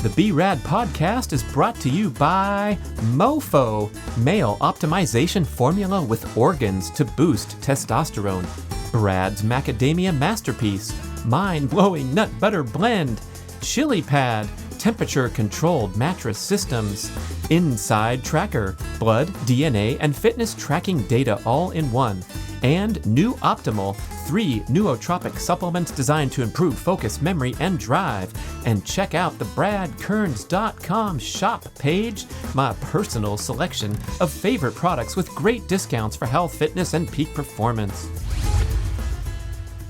The B.rad podcast is brought to you by MoFo, male optimization formula with organs to boost testosterone. B.rad's macadamia masterpiece, mind-blowing nut butter blend. Chili Pad, temperature-controlled mattress systems. Inside Tracker, blood, DNA, and fitness tracking data all in one. And New Optimal, 3 nootropic supplements designed to improve focus, memory, and drive. And check out the bradkearns.com shop page, my personal selection of favorite products with great discounts for health, fitness, and peak performance.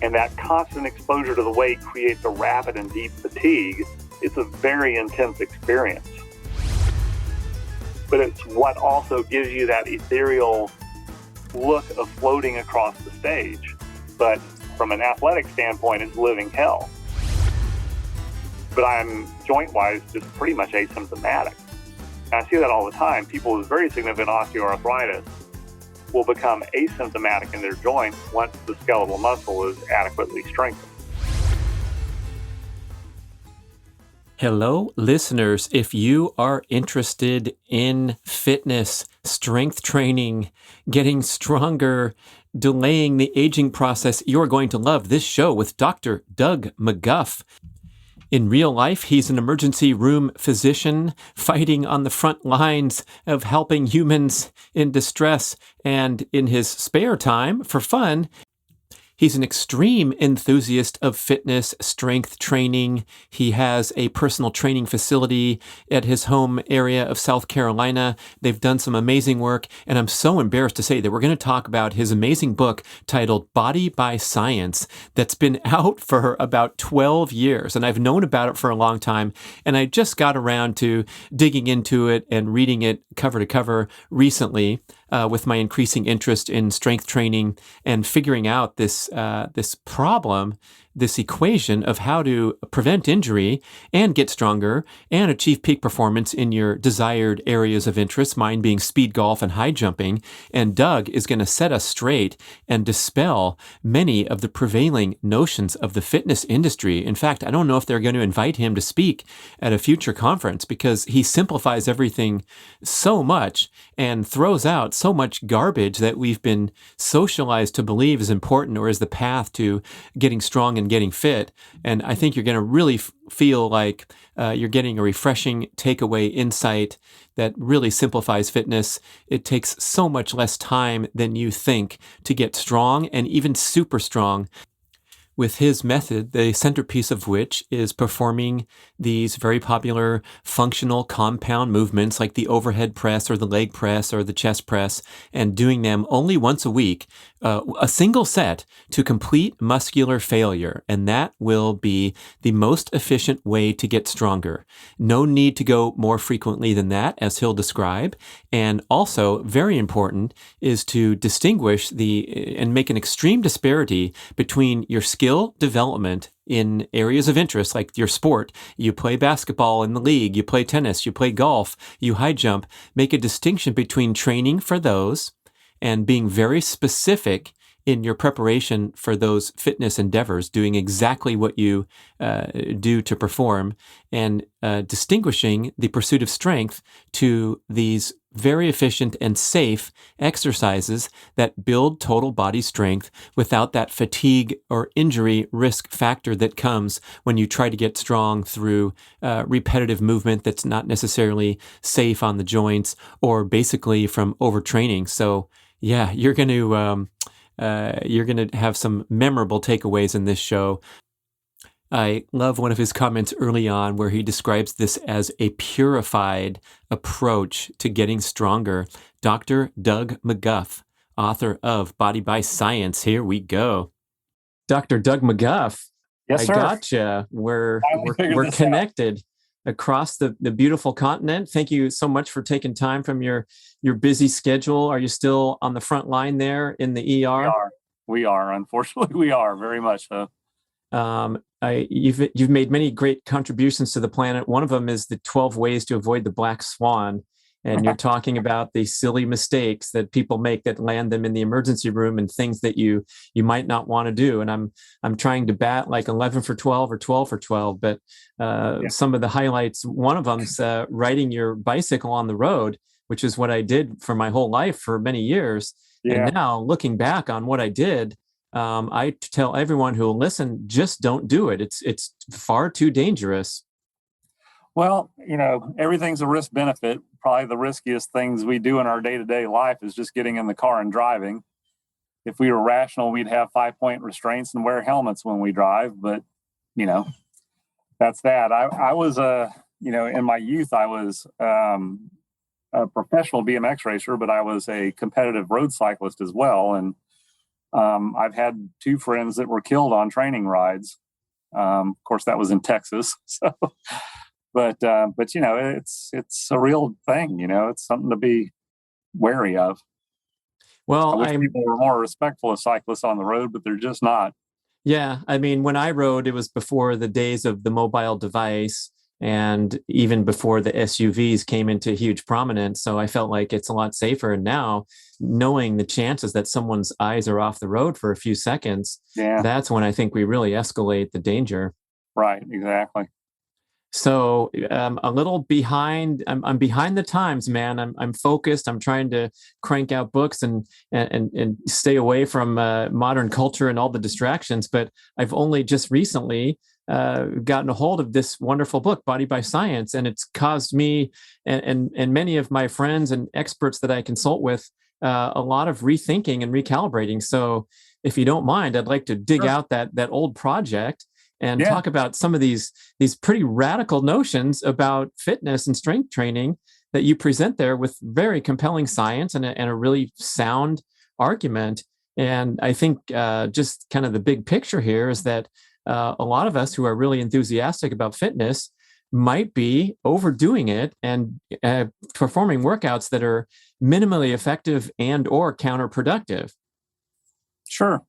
And that constant exposure to the weight creates a rapid and deep fatigue. It's a very intense experience. But it's what also gives you that ethereal look of floating across the stage. But from an athletic standpoint, it's living hell. But I'm joint-wise just pretty much asymptomatic. And I see that all the time. People with very significant osteoarthritis will become asymptomatic in their joints once the skeletal muscle is adequately strengthened. Hello, listeners. If you are interested in fitness, strength training, getting stronger, delaying the aging process, you're going to love this show with Dr. Doug McGuff. In real life, he's an emergency room physician fighting on the front lines of helping humans in distress. And in his spare time, for fun, he's an extreme enthusiast of fitness, strength training. He has a personal training facility at his home area of South Carolina. They've done some amazing work, and I'm so embarrassed to say that we're going to talk about his amazing book titled Body by Science that's been out for about 12 years, and I've known about it for a long time, and I just got around to digging into it and reading it cover to cover recently. With my increasing interest in strength training and figuring out this problem, this equation of how to prevent injury and get stronger and achieve peak performance in your desired areas of interest, mine being speed golf and high jumping. And Doug is going to set us straight and dispel many of the prevailing notions of the fitness industry. In fact, I don't know if they're going to invite him to speak at a future conference because he simplifies everything so much and throws out so much garbage that we've been socialized to believe is important or is the path to getting strong and getting fit. And I think you're going to really feel like you're getting a refreshing takeaway insight that really simplifies fitness. It takes so much less time than you think to get strong and even super strong. With his method, the centerpiece of which is performing these very popular functional compound movements like the overhead press or the leg press or the chest press, and doing them only once a week, a single set to complete muscular failure. And that will be the most efficient way to get stronger. No need to go more frequently than that, as he'll describe. And also, very important, is to distinguish and make an extreme disparity between your skill development in areas of interest, like your sport. You play basketball in the league, you play tennis, you play golf, you high jump. Make a distinction between training for those and being very specific in your preparation for those fitness endeavors, doing exactly what you do to perform, and distinguishing the pursuit of strength to these very efficient and safe exercises that build total body strength without that fatigue or injury risk factor that comes when you try to get strong through repetitive movement that's not necessarily safe on the joints or basically from overtraining. So yeah, you're going to have some memorable takeaways in this show. I love one of his comments early on where he describes this as a purified approach to getting stronger. Dr. Doug McGuff, author of Body by Science. Here we go. Dr. Doug McGuff. Yes, sir. I gotcha. We're connected across the beautiful continent. Thank you so much for taking time from your busy schedule. Are you still on the front line there in the ER? We are. Unfortunately, we are very much so. You've made many great contributions to the planet. One of them is the 12 ways to avoid the black swan. And you're talking about the silly mistakes that people make that land them in the emergency room and things that you might not want to do. And I'm trying to bat like 11 for 12 or 12 for 12, but some of the highlights, one of them's riding your bicycle on the road, which is what I did for my whole life for many years. Yeah. And now looking back on what I did, I tell everyone who will listen, just don't do it. It's far too dangerous. Well, everything's a risk benefit. Probably the riskiest things we do in our day-to-day life is just getting in the car and driving. If we were rational, we'd have 5-point restraints and wear helmets when we drive. But, that's that. I was, in my youth, I was a professional BMX racer, but I was a competitive road cyclist as well. And I've had 2 friends that were killed on training rides. Of course, that was in Texas. So. But it's a real thing. It's something to be wary of. Well, I wish people were more respectful of cyclists on the road, but they're just not. Yeah, I mean, when I rode, it was before the days of the mobile device, and even before the SUVs came into huge prominence. So I felt like it's a lot safer. And now, knowing the chances that someone's eyes are off the road for a few seconds, that's when I think we really escalate the danger. Right. Exactly. So a little behind. I'm behind the times, man. I'm focused. I'm trying to crank out books and stay away from modern culture and all the distractions. But I've only just recently gotten a hold of this wonderful book, Body by Science, and it's caused me and many of my friends and experts that I consult with a lot of rethinking and recalibrating. So if you don't mind, I'd like to dig out that old project and talk about some of these pretty radical notions about fitness and strength training that you present there with very compelling science and a really sound argument. And I think just kind of the big picture here is that a lot of us who are really enthusiastic about fitness might be overdoing it and performing workouts that are minimally effective and or counterproductive. Sure.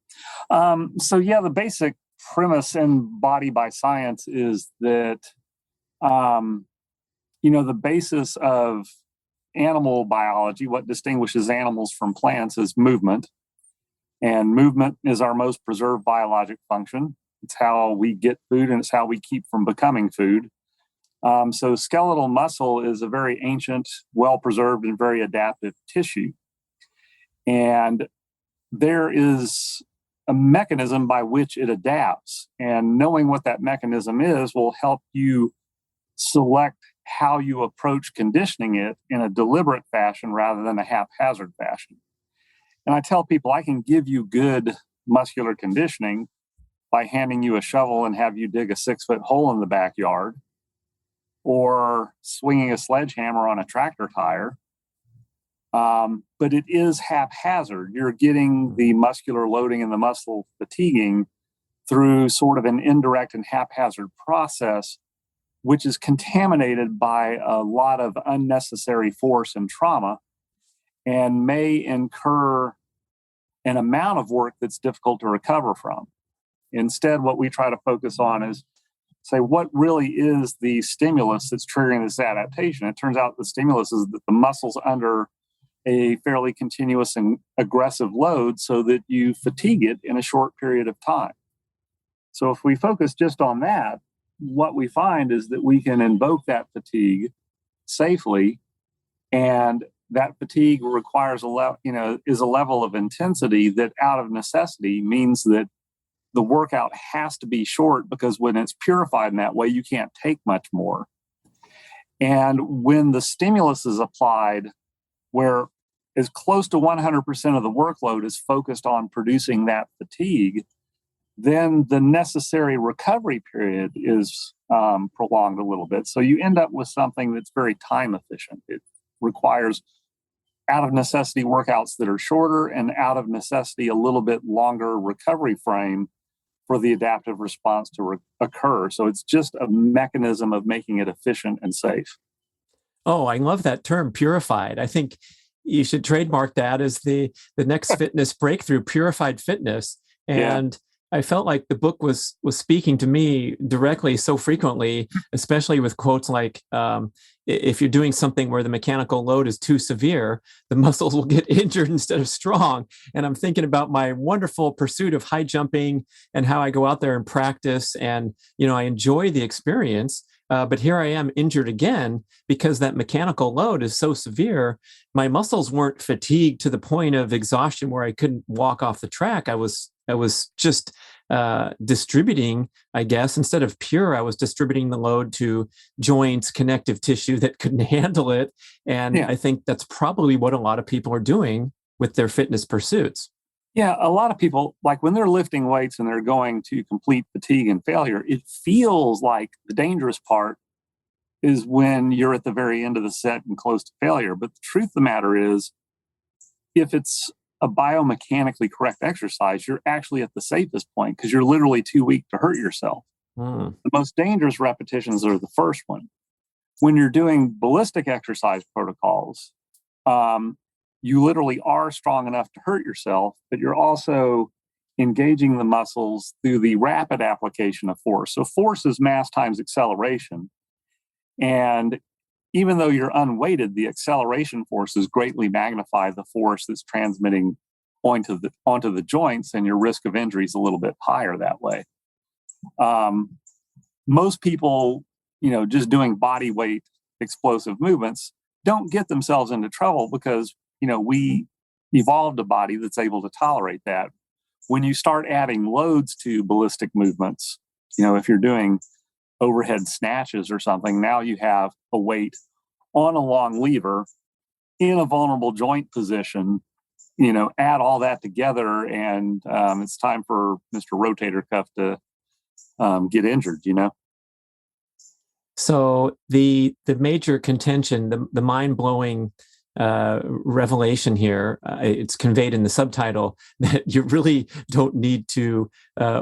The basic premise in Body by Science is that, the basis of animal biology, what distinguishes animals from plants, is movement. And movement is our most preserved biologic function. It's how we get food and it's how we keep from becoming food. So skeletal muscle is a very ancient, well-preserved, and very adaptive tissue. And there is a mechanism by which it adapts. And knowing what that mechanism is will help you select how you approach conditioning it in a deliberate fashion rather than a haphazard fashion. And I tell people I can give you good muscular conditioning by handing you a shovel and have you dig a 6-foot hole in the backyard, or swinging a sledgehammer on a tractor tire. But it is haphazard. You're getting the muscular loading and the muscle fatiguing through sort of an indirect and haphazard process, which is contaminated by a lot of unnecessary force and trauma and may incur an amount of work that's difficult to recover from. Instead, what we try to focus on is say, what really is the stimulus that's triggering this adaptation? It turns out the stimulus is that the muscle's under a fairly continuous and aggressive load so that you fatigue it in a short period of time. So if we focus just on that, what we find is that we can invoke that fatigue safely, and that fatigue requires is a level of intensity that out of necessity means that the workout has to be short, because when it's purified in that way, you can't take much more. And when the stimulus is applied, where as close to 100% of the workload is focused on producing that fatigue, then the necessary recovery period is prolonged a little bit. So you end up with something that's very time efficient. It requires, out of necessity, workouts that are shorter, and out of necessity, a little bit longer recovery frame for the adaptive response to occur. So it's just a mechanism of making it efficient and safe. Oh, I love that term, purified. I think you should trademark that as the next fitness breakthrough, purified fitness. And I felt like the book was speaking to me directly so frequently, especially with quotes like, if you're doing something where the mechanical load is too severe, the muscles will get injured instead of strong. And I'm thinking about my wonderful pursuit of high jumping and how I go out there and practice, and I enjoy the experience. But here I am injured again because that mechanical load is so severe. My muscles weren't fatigued to the point of exhaustion where I couldn't walk off the track. I was just distributing, I guess, instead of pure, I was distributing the load to joints, connective tissue that couldn't handle it. And Yeah. I think that's probably what a lot of people are doing with their fitness pursuits. Yeah, a lot of people, like when they're lifting weights and they're going to complete fatigue and failure, it feels like the dangerous part is when you're at the very end of the set and close to failure. But the truth of the matter is, if it's a biomechanically correct exercise, you're actually at the safest point because you're literally too weak to hurt yourself. Hmm. The most dangerous repetitions are the first one. When you're doing ballistic exercise protocols, you literally are strong enough to hurt yourself, but you're also engaging the muscles through the rapid application of force. So force is mass times acceleration. And even though you're unweighted, the acceleration forces greatly magnify the force that's transmitting onto the joints, and your risk of injury is a little bit higher that way. Most people, just doing body weight explosive movements don't get themselves into trouble because, we evolved a body that's able to tolerate that. When you start adding loads to ballistic movements, if you're doing overhead snatches or something, now you have a weight on a long lever in a vulnerable joint position, add all that together, and it's time for Mr. Rotator Cuff to get injured, So the major contention, the mind-blowing revelation here, it's conveyed in the subtitle that you really don't need to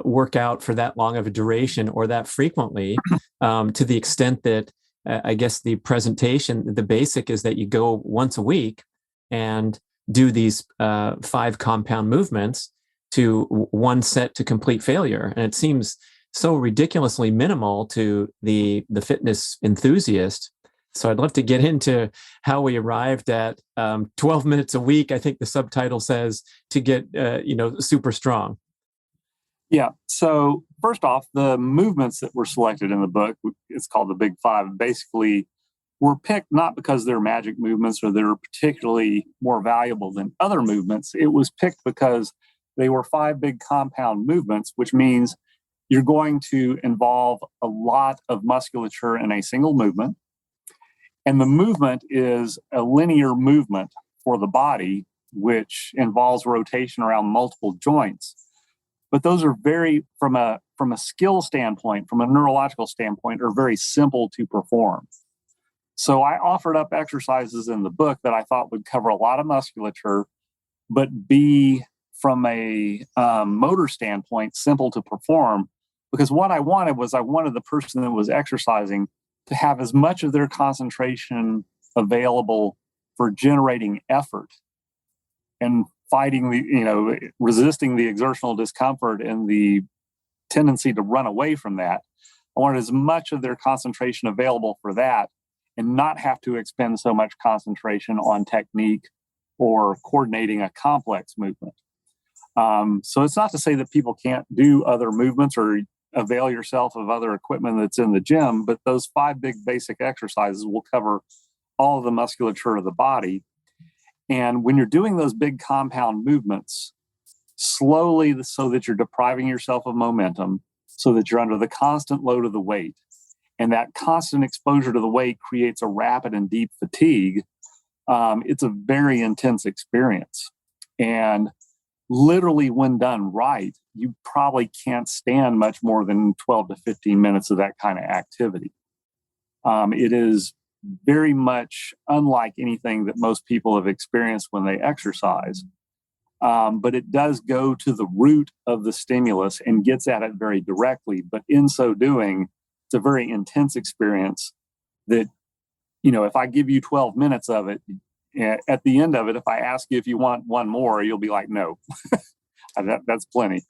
work out for that long of a duration or that frequently, to the extent that I guess the presentation, the basic is that you go once a week and do these 5 compound movements to one set to complete failure. And it seems so ridiculously minimal to the fitness enthusiast. So I'd love to get into how we arrived at 12 minutes a week. I think the subtitle says, to get super strong. Yeah. So first off, the movements that were selected in the book, it's called the Big Five, basically were picked not because they're magic movements or they're particularly more valuable than other movements. It was picked because they were 5 big compound movements, which means you're going to involve a lot of musculature in a single movement. And the movement is a linear movement for the body, which involves rotation around multiple joints. But those are very, from a skill standpoint, from a neurological standpoint, are very simple to perform. So I offered up exercises in the book that I thought would cover a lot of musculature, but be, from a motor standpoint, simple to perform. Because what I wanted the person that was exercising to have as much of their concentration available for generating effort and fighting resisting the exertional discomfort and the tendency to run away from that. I wanted as much of their concentration available for that and not have to expend so much concentration on technique or coordinating a complex movement. So it's not to say that people can't do other movements or avail yourself of other equipment that's in the gym, but those 5 big basic exercises will cover all of the musculature of the body. And when you're doing those big compound movements, slowly, so that you're depriving yourself of momentum, so that you're under the constant load of the weight, and that constant exposure to the weight creates a rapid and deep fatigue, it's a very intense experience. And literally, when done right, you probably can't stand much more than 12 to 15 minutes of that kind of activity. It is very much unlike anything that most people have experienced when they exercise. But it does go to the root of the stimulus and gets at it very directly. But in so doing, it's a very intense experience that, if I give you 12 minutes of it, at the end of it, if I ask you if you want one more, you'll be like, no, that's plenty.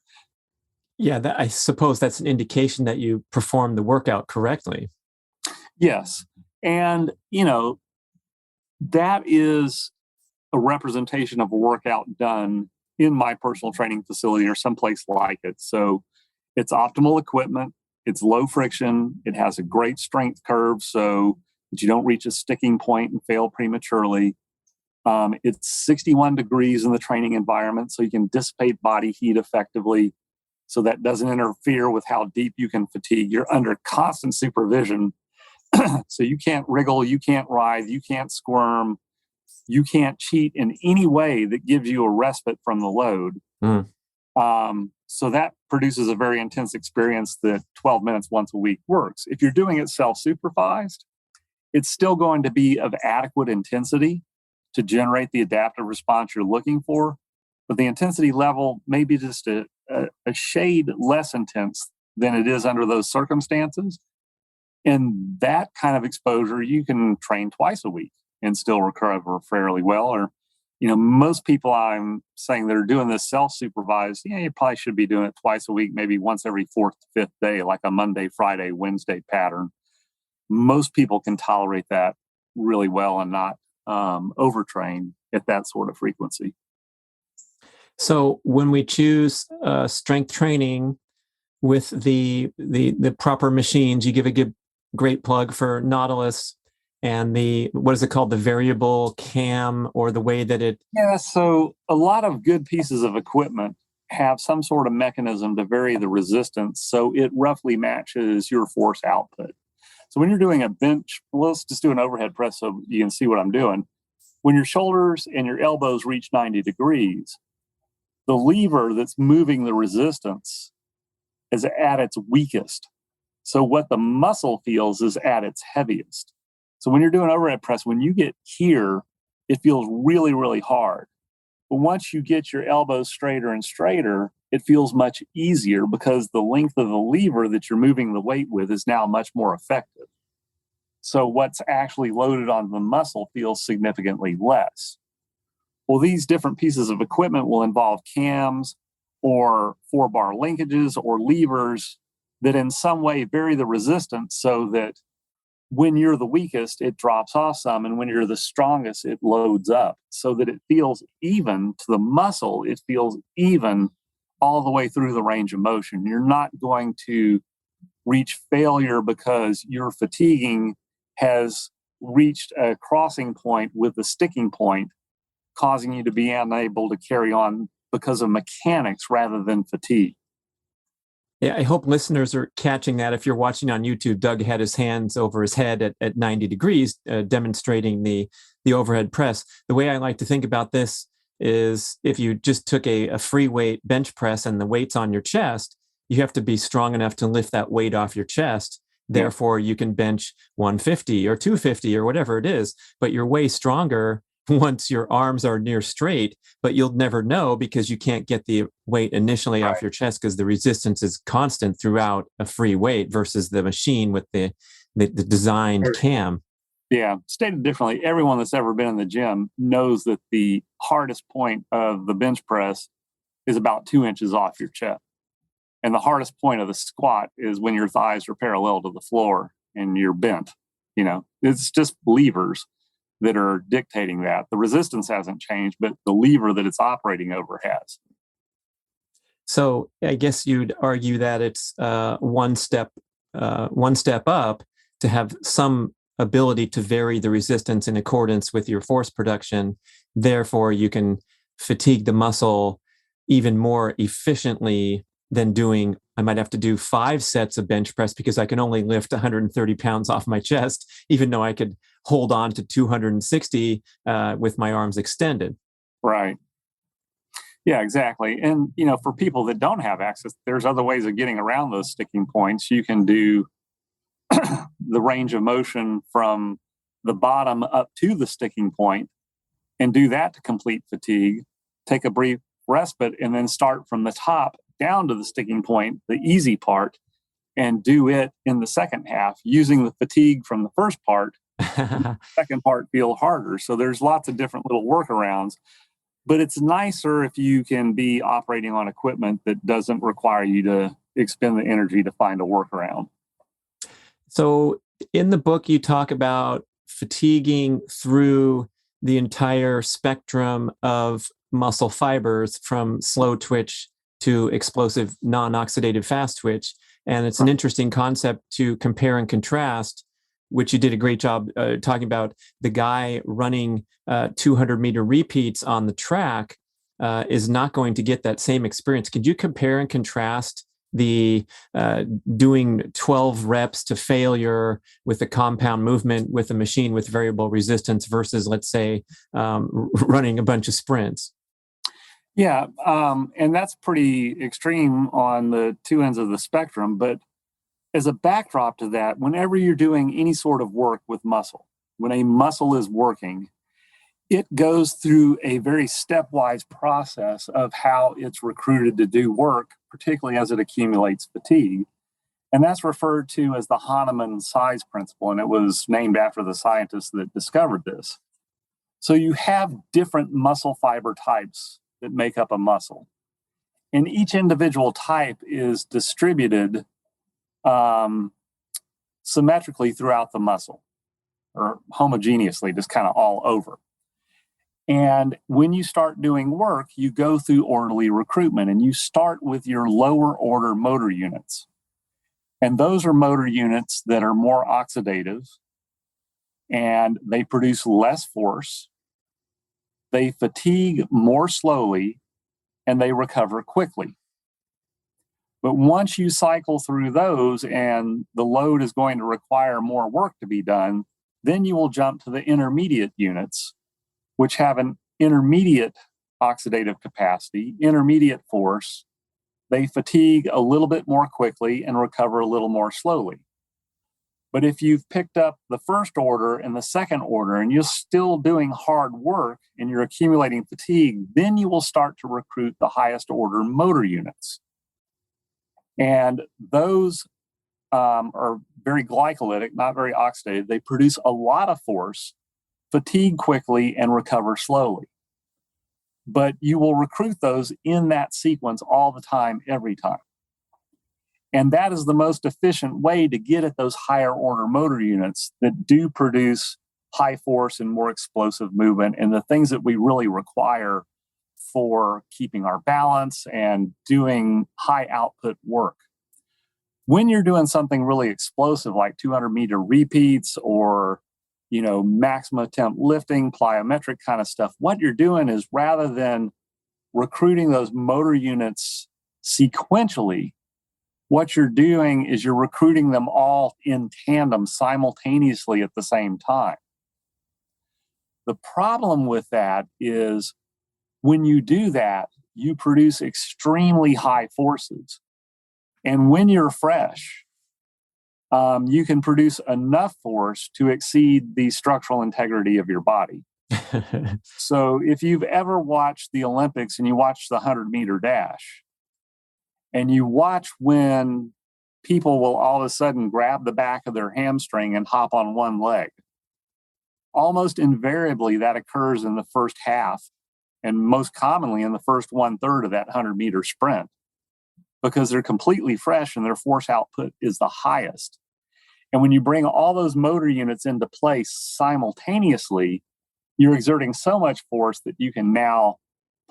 Yeah, I suppose that's an indication that you performed the workout correctly. Yes. And, that is a representation of a workout done in my personal training facility or someplace like it. So it's optimal equipment, it's low friction, it has a great strength curve so that you don't reach a sticking point and fail prematurely. It's 61 degrees in the training environment, so you can dissipate body heat effectively. So that doesn't interfere with how deep you can fatigue. You're under constant supervision. So you can't wriggle, you can't writhe, you can't squirm, you can't cheat in any way that gives you a respite from the load. So that produces a very intense experience that 12 minutes once a week works. If you're doing it self-supervised, it's still going to be of adequate intensity to generate the adaptive response you're looking for, but the intensity level may be just a shade less intense than it is under those circumstances. And that kind of exposure, you can train twice a week and still recover fairly well. Or, most people I'm saying that are doing this self-supervised, you probably should be doing it twice a week, maybe once every fourth to fifth day, like a Monday, Friday, Wednesday pattern. Most people can tolerate that really well and not overtrain at that sort of frequency. So when we choose strength training with the proper machines, you give a great plug for Nautilus and what is it called? The variable cam, or the way that it... Yeah, so a lot of good pieces of equipment have some sort of mechanism to vary the resistance so it roughly matches your force output. So when you're doing a bench, let's just do an overhead press so you can see what I'm doing. When your shoulders and your elbows reach 90 degrees, the lever that's moving the resistance is at its weakest. So what the muscle feels is at its heaviest. So when you're doing overhead press, when you get here, it feels really, really hard. But once you get your elbows straighter and straighter, it feels much easier because the length of the lever that you're moving the weight with is now much more effective. So what's actually loaded on the muscle feels significantly less. Well, these different pieces of equipment will involve cams or 4-bar linkages or levers that in some way vary the resistance so that when you're the weakest, it drops off some, and when you're the strongest, it loads up so that it feels even to the muscle. It feels even all the way through the range of motion. You're not going to reach failure because your fatiguing has reached a crossing point with the sticking point, causing you to be unable to carry on because of mechanics rather than fatigue. Yeah, I hope listeners are catching that. If you're watching on YouTube, Doug had his hands over his head at 90 degrees, demonstrating the overhead press. The way I like to think about this is if you just took a free weight bench press and the weight's on your chest, you have to be strong enough to lift that weight off your chest. Therefore, you can bench 150 or 250 or whatever it is, but you're way stronger once your arms are near straight, but you'll never know because you can't get the weight initially off your chest because the resistance is constant throughout a free weight versus the machine with the designed cam. Yeah, stated differently, everyone that's ever been in the gym knows that the hardest point of the bench press is about 2 inches off your chest. And the hardest point of the squat is when your thighs are parallel to the floor and you're bent. It's just levers that are dictating that. The resistance hasn't changed, but the lever that it's operating over has. So I guess you'd argue that it's one step up to have some ability to vary the resistance in accordance with your force production. Therefore, you can fatigue the muscle even more efficiently than doing, I might have to do 5 sets of bench press because I can only lift 130 pounds off my chest, even though I could hold on to 260 with my arms extended. Right. Yeah, exactly. And, for people that don't have access, there's other ways of getting around those sticking points. You can do the range of motion from the bottom up to the sticking point and do that to complete fatigue, take a brief respite, and then start from the top down to the sticking point, the easy part, and do it in the second half using the fatigue from the first part. The second part feel harder. So there's lots of different little workarounds, but it's nicer if you can be operating on equipment that doesn't require you to expend the energy to find a workaround. So In the book, you talk about fatiguing through the entire spectrum of muscle fibers from slow twitch to explosive non-oxidative fast twitch. And it's an interesting concept to compare and contrast, which you did a great job talking about. The guy running 200-meter repeats on the track is not going to get that same experience. Could you compare and contrast the doing 12 reps to failure with a compound movement with a machine with variable resistance versus, let's say, running a bunch of sprints? Yeah, and that's pretty extreme on the two ends of the spectrum. But as a backdrop to that, whenever you're doing any sort of work with muscle, when a muscle is working, it goes through a very stepwise process of how it's recruited to do work, particularly as it accumulates fatigue. And that's referred to as the Hahnemann size principle, and it was named after the scientist that discovered this. So you have different muscle fiber types that make up a muscle, and each individual type is distributed symmetrically throughout the muscle, or homogeneously, just kind of all over. And when you start doing work, you go through orderly recruitment, and you start with your lower order motor units. And those are motor units that are more oxidative, and they produce less force, they fatigue more slowly, and they recover quickly. But once you cycle through those and the load is going to require more work to be done, then you will jump to the intermediate units, which have an intermediate oxidative capacity, intermediate force. They fatigue a little bit more quickly and recover a little more slowly. But if you've picked up the first order and the second order and you're still doing hard work and you're accumulating fatigue, then you will start to recruit the highest order motor units. And those are very glycolytic, not very oxidative. They produce a lot of force, fatigue quickly, and recover slowly. But you will recruit those in that sequence all the time, every time. And that is the most efficient way to get at those higher order motor units that do produce high force and more explosive movement, and the things that we really require for keeping our balance and doing high output work. When you're doing something really explosive like 200-meter repeats or maximum attempt lifting, plyometric kind of stuff, what you're doing is, rather than recruiting those motor units sequentially, what you're doing is you're recruiting them all in tandem simultaneously at the same time. The problem with that is when you do that, you produce extremely high forces. And when you're fresh, you can produce enough force to exceed the structural integrity of your body. So if you've ever watched the Olympics and you watch the 100-meter dash, and you watch when people will all of a sudden grab the back of their hamstring and hop on one leg, almost invariably that occurs in the first half, and most commonly in the first 1/3 of that 100-meter sprint, because they're completely fresh and their force output is the highest. And when you bring all those motor units into place simultaneously, you're exerting so much force that you can now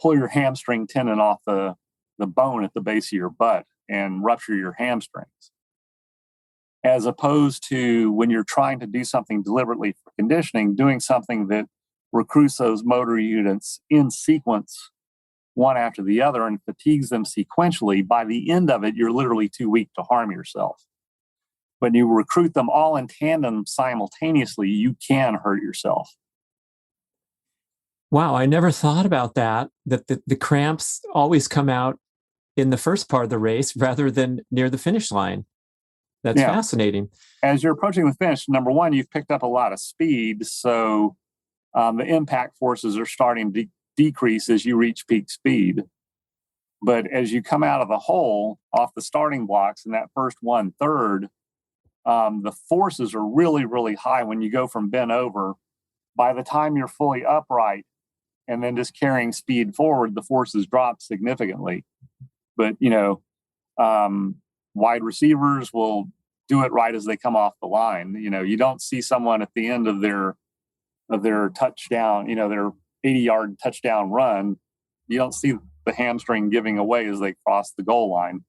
pull your hamstring tendon off the bone at the base of your butt and rupture your hamstrings. As opposed to when you're trying to do something deliberately for conditioning, doing something that recruits those motor units in sequence, one after the other, and fatigues them sequentially. By the end of it, you're literally too weak to harm yourself. When you recruit them all in tandem simultaneously, you can hurt yourself. Wow, I never thought about that the cramps always come out in the first part of the race rather than near the finish line. That's fascinating. As you're approaching the finish, number one, you've picked up a lot of speed, so the impact forces are starting to decrease as you reach peak speed. But as you come out of the hole off the starting blocks in that first 1/3, the forces are really, really high when you go from bent over. By the time you're fully upright and then just carrying speed forward, the forces drop significantly. But, wide receivers will do it right as they come off the line. You don't see someone at the end of their touchdown, their 80-yard touchdown run. You don't see the hamstring giving away as they cross the goal line.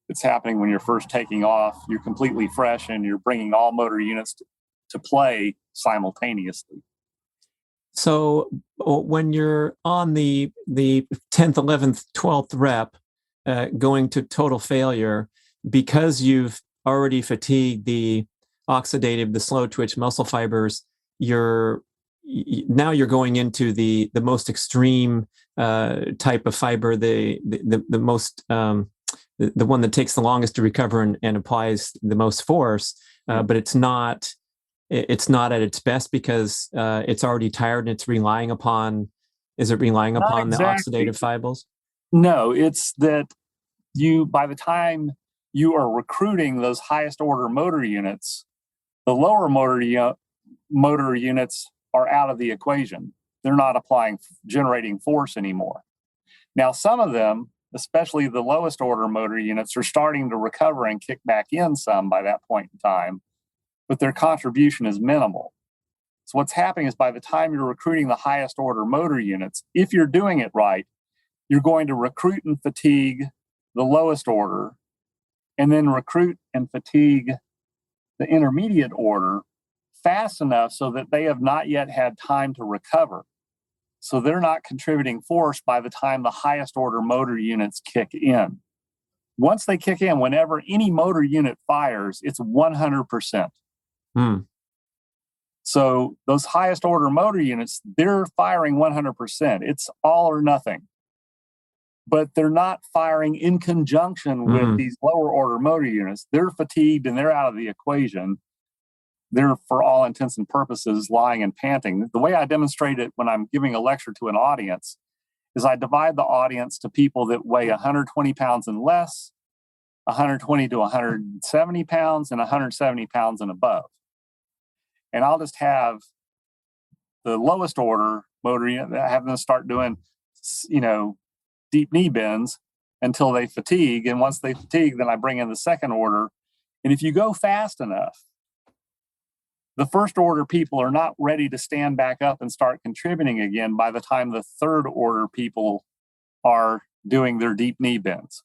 It's happening when you're first taking off. You're completely fresh and you're bringing all motor units to play simultaneously. So when you're on the 10th, 11th, 12th rep, going to total failure, because you've already fatigued the oxidative, the slow twitch muscle fibers, now you're going into the most extreme type of fiber, the most the one that takes the longest to recover and applies the most force, but it's not at its best because it's already tired and it's relying upon. Is it relying upon the oxidative fibers? No, it's that by the time you are recruiting those highest order motor units, the lower motor units are out of the equation. They're not generating force anymore. Now, some of them, especially the lowest order motor units, are starting to recover and kick back in some by that point in time, but their contribution is minimal. So what's happening is by the time you're recruiting the highest order motor units, if you're doing it right, you're going to recruit and fatigue the lowest order, and then recruit and fatigue the intermediate order fast enough so that they have not yet had time to recover. So they're not contributing force by the time the highest order motor units kick in. Once they kick in, whenever any motor unit fires, it's 100%. So those highest order motor units, they're firing 100%. It's all or nothing. But they're not firing in conjunction with these lower order motor units. They're fatigued and they're out of the equation. They're, for all intents and purposes, lying and panting. The way I demonstrate it when I'm giving a lecture to an audience is I divide the audience to people that weigh 120 pounds and less, 120 to 170 pounds, and 170 pounds and above. And I'll just have the lowest order motor unit, have them start doing, deep knee bends until they fatigue. And once they fatigue, then I bring in the second order. And if you go fast enough, the first order people are not ready to stand back up and start contributing again by the time the third order people are doing their deep knee bends.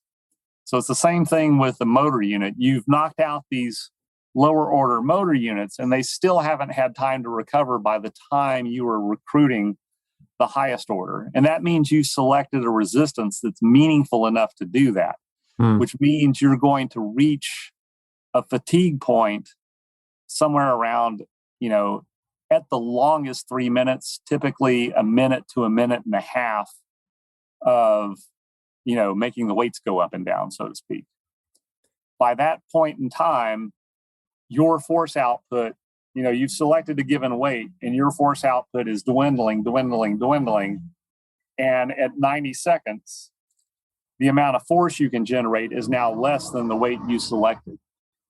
So it's the same thing with the motor unit. You've knocked out these lower order motor units and they still haven't had time to recover by the time you are recruiting the highest order. And that means you selected a resistance that's meaningful enough to do that, which means you're going to reach a fatigue point somewhere around, at the longest 3 minutes, typically a minute to a minute and a half of, making the weights go up and down, so to speak. By that point in time, your force output, you've selected a given weight and your force output is dwindling. And at 90 seconds, the amount of force you can generate is now less than the weight you selected.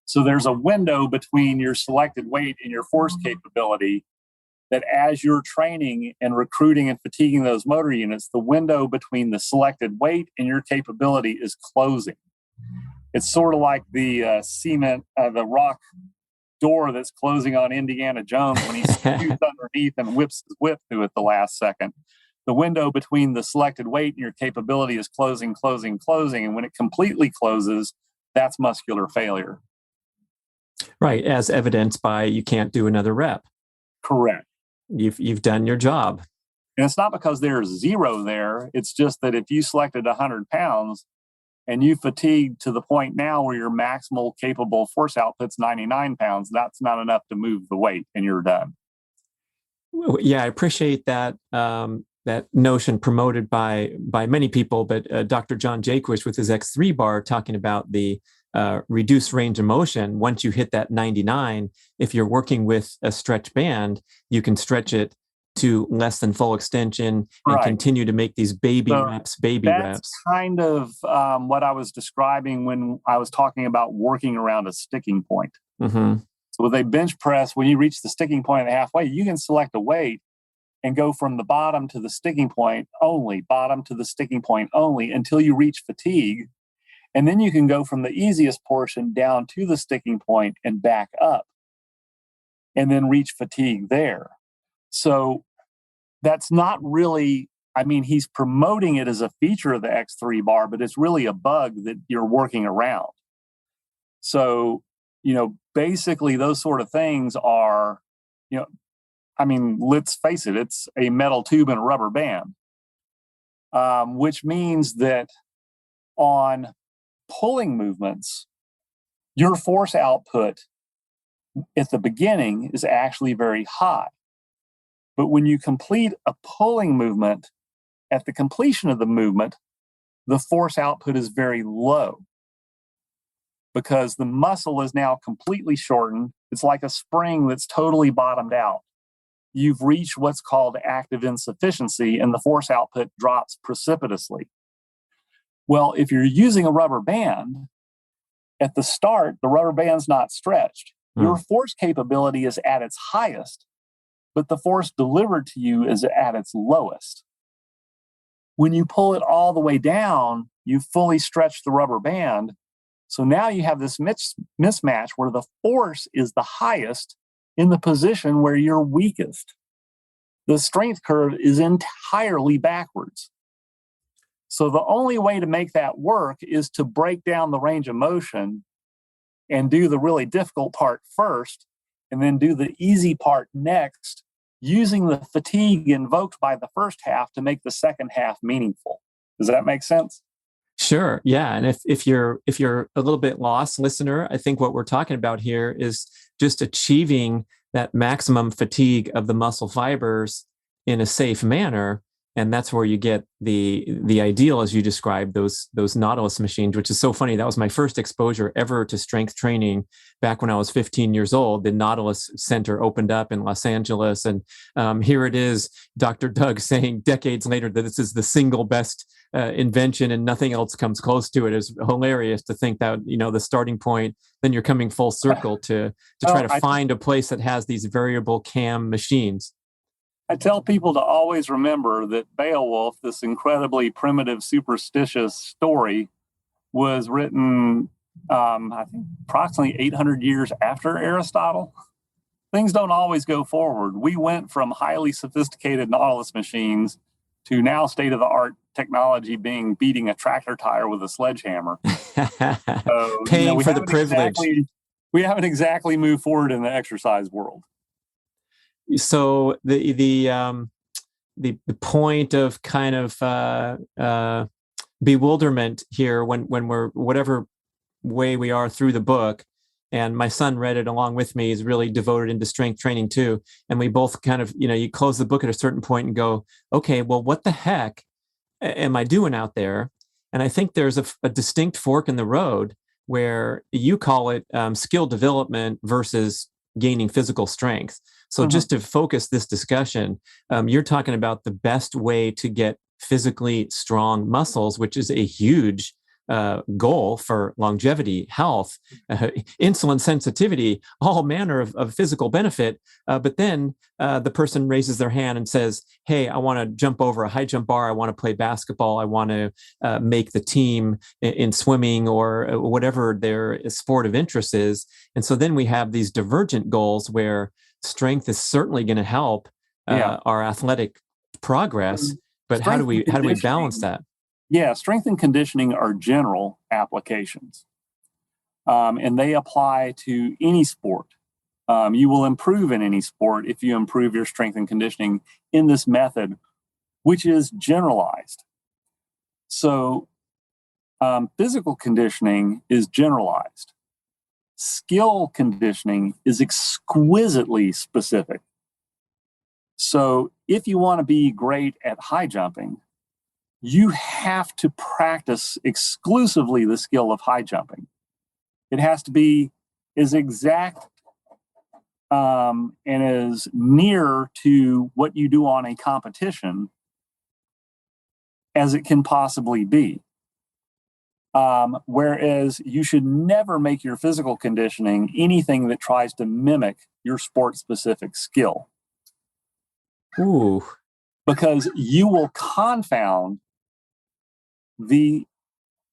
So there's a window between your selected weight and your force capability that as you're training and recruiting and fatiguing those motor units, the window between the selected weight and your capability is closing. It's sort of like the the rock door that's closing on Indiana Jones when he scoots underneath and whips his whip through it the last second. The window between the selected weight and your capability is closing. And when it completely closes, that's muscular failure. Right, as evidenced by you can't do another rep. Correct. You've done your job. And it's not because there's zero there. It's just that if you selected 100 pounds and you fatigued to the point now where your maximal capable force output's 99 pounds, that's not enough to move the weight and you're done. Yeah, I appreciate that that notion promoted by many people, but Dr. John Jaquish with his X3 bar talking about the reduced range of motion. Once you hit that 99, if you're working with a stretch band, you can stretch it to less than full extension and continue to make these baby reps. That's kind of what I was describing when I was talking about working around a sticking point. So with a bench press, when you reach the sticking point at halfway, you can select a weight and go from the bottom to the sticking point only until you reach fatigue. And then you can go from the easiest portion down to the sticking point and back up, and then reach fatigue there. So that's not really, I mean, he's promoting it as a feature of the X3 bar, but it's really a bug that you're working around. So, basically those sort of things are, I mean, let's face it, it's a metal tube and a rubber band, which means that on pulling movements, your force output at the beginning is actually very high. But when you complete a pulling movement, at the completion of the movement, the force output is very low because the muscle is now completely shortened. It's like a spring that's totally bottomed out. You've reached what's called active insufficiency, and the force output drops precipitously. Well, if you're using a rubber band, at the start, the rubber band's not stretched. Your force capability is at its highest, but the force delivered to you is at its lowest. When you pull it all the way down, you fully stretch the rubber band. So now you have this mismatch where the force is the highest in the position where you're weakest. The strength curve is entirely backwards. So the only way to make that work is to break down the range of motion and do the really difficult part first, and then do the easy part next, using the fatigue invoked by the first half to make the second half meaningful. Does that make sense? Sure. Yeah. And if you're a little bit lost, listener, I think what we're talking about here is just achieving that maximum fatigue of the muscle fibers in a safe manner. And that's where you get the ideal, as you described, those Nautilus machines, which is so funny. That was my first exposure ever to strength training back when I was 15 years old. The Nautilus Center opened up in Los Angeles. And here it is, Dr. Doug saying decades later that this is the single best invention and nothing else comes close to it. It's hilarious to think that, the starting point, then you're coming full circle to try to find a place that has these variable cam machines. I tell people to always remember that Beowulf, this incredibly primitive, superstitious story, was written, I think, approximately 800 years after Aristotle. Things don't always go forward. We went from highly sophisticated Nautilus machines to now state-of-the-art technology beating a tractor tire with a sledgehammer. So, Paying for the privilege. We haven't exactly moved forward in the exercise world. So the point of kind of bewilderment here when we're whatever way we are through the book, and my son read it along with me. He's really devoted into strength training too, and we both kind of you close the book at a certain point and go, okay, well, what the heck am I doing out there? And I think there's a distinct fork in the road where you call it skill development versus gaining physical strength. So just to focus this discussion, you're talking about the best way to get physically strong muscles, which is a huge goal for longevity, health, insulin sensitivity, all manner of physical benefit. But then the person raises their hand and says, hey, I want to jump over a high jump bar. I want to play basketball. I want to make the team in swimming or whatever their sport of interest is. And so then we have these divergent goals where strength is certainly going to help our athletic progress. But how do we balance that? Yeah, strength and conditioning are general applications, and they apply to any sport. You will improve in any sport if you improve your strength and conditioning in this method, which is generalized. So physical conditioning is generalized. Skill conditioning is exquisitely specific. So if you want to be great at high jumping, you have to practice exclusively the skill of high jumping. It has to be as exact and as near to what you do on a competition as it can possibly be. Whereas you should never make your physical conditioning anything that tries to mimic your sport-specific skill. Because you will confound the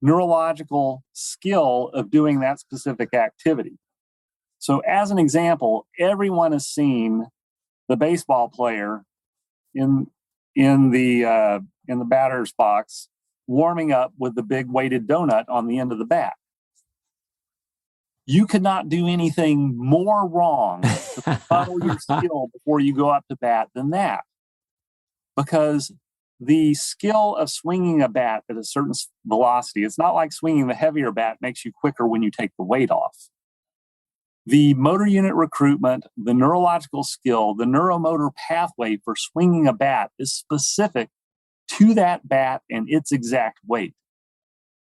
neurological skill of doing that specific activity. So as an example, everyone has seen the baseball player in the batter's box warming up with the big weighted donut on the end of the bat. You could not do anything more wrong to fuddle your skill before you go up to bat than that. Because the skill of swinging a bat at a certain velocity, it's not like swinging the heavier bat makes you quicker when you take the weight off. The motor unit recruitment, the neurological skill, the neuromotor pathway for swinging a bat is specific to that bat and its exact weight.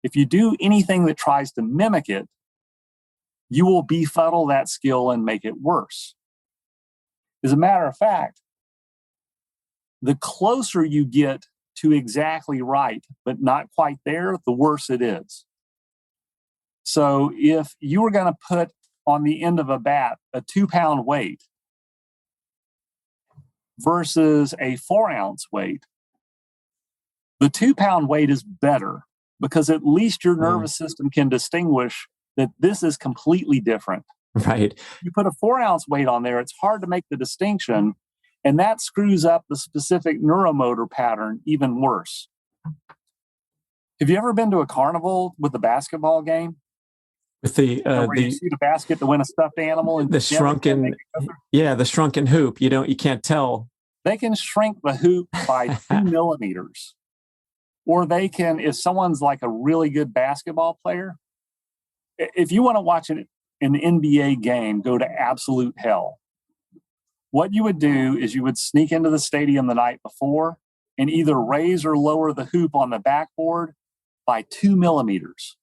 If you do anything that tries to mimic it, you will befuddle that skill and make it worse. As a matter of fact, the closer you get to exactly right, but not quite there, the worse it is. So if you were going to put on the end of a bat a 2-pound weight versus a 4-ounce weight, the 2-pound weight is better because at least your nervous system can distinguish that this is completely different. Right. You put a 4-ounce weight on there, it's hard to make the distinction, and that screws up the specific neuromotor pattern even worse. Have you ever been to a carnival with a basketball game? With the where you shoot a basket to win a stuffed animal and the shrunken hoop. You can't tell. They can shrink the hoop by 2 millimeters. Or they can, if someone's like a really good basketball player, if you want to watch an NBA game go to absolute hell, what you would do is you would sneak into the stadium the night before and either raise or lower the hoop on the backboard by 2 millimeters.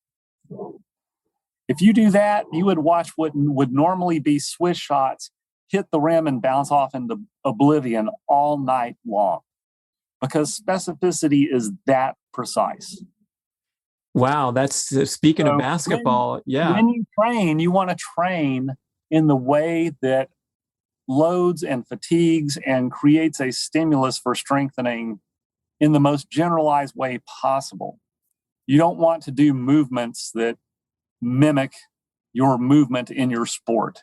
If you do that, you would watch what would normally be swish shots hit the rim and bounce off into oblivion all night long, because specificity is that precise. Wow, that's speaking of basketball. When you train, you want to train in the way that loads and fatigues and creates a stimulus for strengthening in the most generalized way possible. You don't want to do movements that mimic your movement in your sport.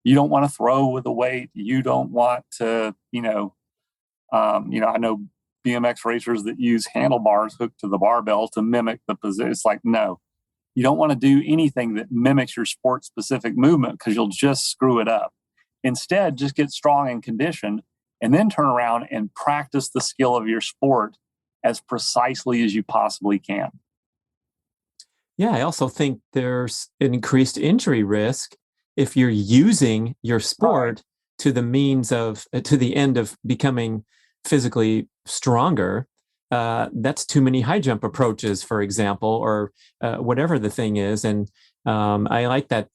You don't want to throw with a weight. You don't want to, I know BMX racers that use handlebars hooked to the barbell to mimic the position. It's like, no, you don't want to do anything that mimics your sport specific movement because you'll just screw it up. Instead, just get strong and conditioned and then turn around and practice the skill of your sport as precisely as you possibly can. Yeah, I also think there's an increased injury risk if you're using your sport to the end of becoming physically stronger. That's too many high jump approaches, for example, or whatever the thing is. And I like that